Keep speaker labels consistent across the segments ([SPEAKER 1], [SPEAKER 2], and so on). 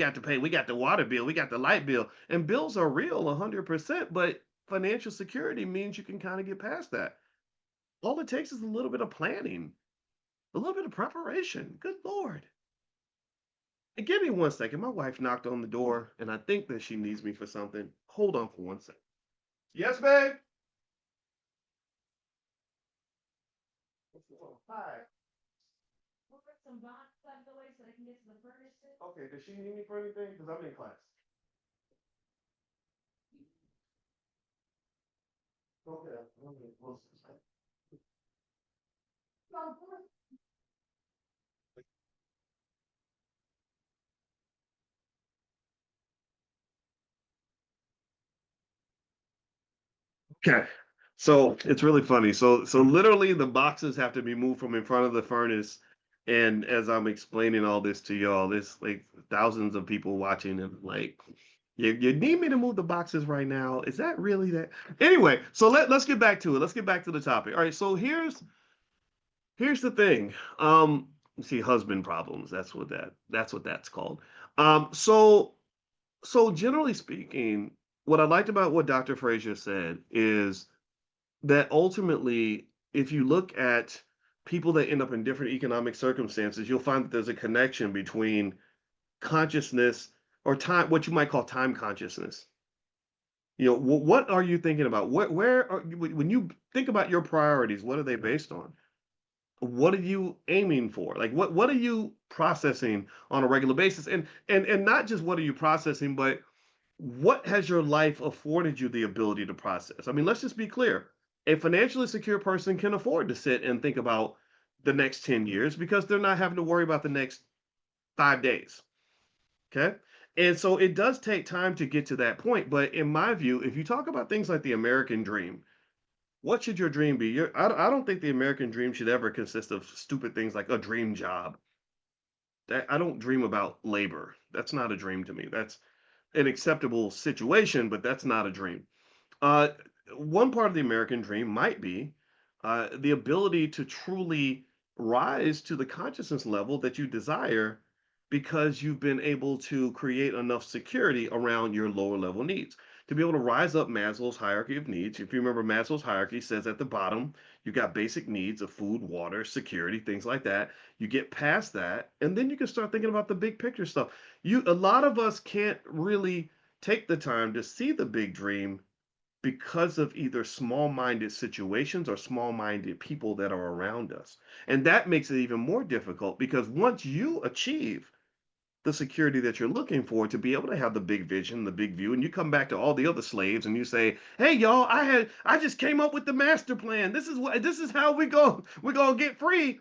[SPEAKER 1] got to pay, we got the water bill, we got the light bill, and bills are real 100%, but financial security means you can kind of get past that. All it takes is a little bit of planning, a little bit of preparation. Good Lord. And give me 1 second. My wife knocked on the door, and I think that she needs me for something. Hold on for 1 second. Yes, babe. Hi. Okay, does she need me for anything? Because I'm in class. Okay. Okay. Okay. So it's really funny. So literally the boxes have to be moved from in front of the furnace. And as I'm explaining all this to y'all, there's like thousands of people watching and like you need me to move the boxes right now. Is that really that? Anyway, so let's get back to it. Let's get back to the topic. All right, so here's the thing. You see husband problems. That's what that's called. So generally speaking, what I liked about what Dr. Frazier said is that ultimately, if you look at people that end up in different economic circumstances, you'll find that there's a connection between consciousness or time, what you might call time consciousness. What are you thinking about? Where are when you think about your priorities, what are they based on? What are you aiming for? Like what are you processing on a regular basis? And not just what are you processing, but what has your life afforded you the ability to process? I mean, let's just be clear. A financially secure person can afford to sit and think about the next 10 years because they're not having to worry about the next 5 days. Okay. And so it does take time to get to that point. But in my view, if you talk about things like the American dream, what should your dream be? I don't think the American dream should ever consist of stupid things like a dream job. I don't dream about labor. That's not a dream to me. That's an acceptable situation, but that's not a dream. Uh, One part of the American dream might be the ability to truly rise to the consciousness level that you desire because you've been able to create enough security around your lower level needs. To be able to rise up Maslow's hierarchy of needs. If you remember, Maslow's hierarchy says at the bottom, you got basic needs of food, water, security, things like that. You get past that, and then you can start thinking about the big picture stuff. A lot of us can't really take the time to see the big dream because of either small minded situations or small minded people that are around us. And that makes it even more difficult because once you achieve the security that you're looking for to be able to have the big vision, the big view, and you come back to all the other slaves and you say, "Hey y'all, I just came up with the master plan. This is how we're gonna get free."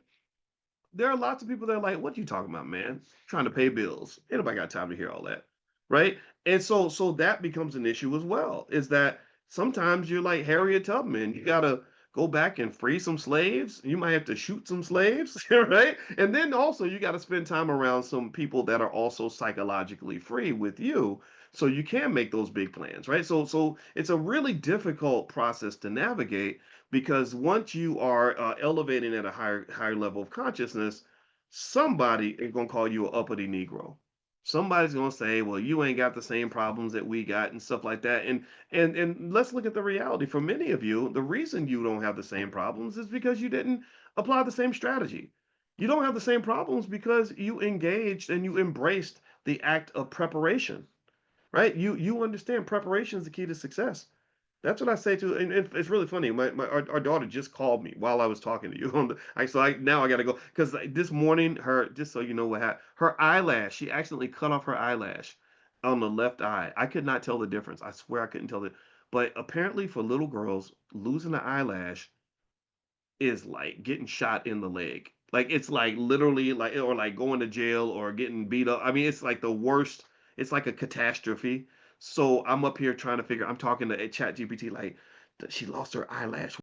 [SPEAKER 1] There are lots of people that are like, "What you talking about, man? Trying to pay bills. Ain't nobody got time to hear all that." Right? And so that becomes an issue as well, is that sometimes you're like Harriet Tubman. You gotta go back and free some slaves. You might have to shoot some slaves, right? And then also you got to spend time around some people that are also psychologically free with you so you can make those big plans, right? So it's a really difficult process to navigate because once you are elevating at a higher level of consciousness, somebody is going to call you an uppity Negro. Somebody's going to say, "Well, you ain't got the same problems that we got," and stuff like that. And let's look at the reality. For many of you, the reason you don't have the same problems is because you didn't apply the same strategy. You don't have the same problems because you engaged and you embraced the act of preparation, right? You understand preparation is the key to success. That's what I say to, and it's really funny. Our daughter just called me while I was talking to you on the. Now I gotta go because this morning her, just so you know what happened, her eyelash, she accidentally cut off her eyelash on the left eye. I could not tell the difference. I swear I couldn't tell it. But apparently for little girls, losing an eyelash is like getting shot in the leg. Like it's like literally like or like going to jail or getting beat up. I mean, it's like the worst. It's like a catastrophe. So I'm up here trying to figure. I'm talking to Chat GPT like she lost her eyelash.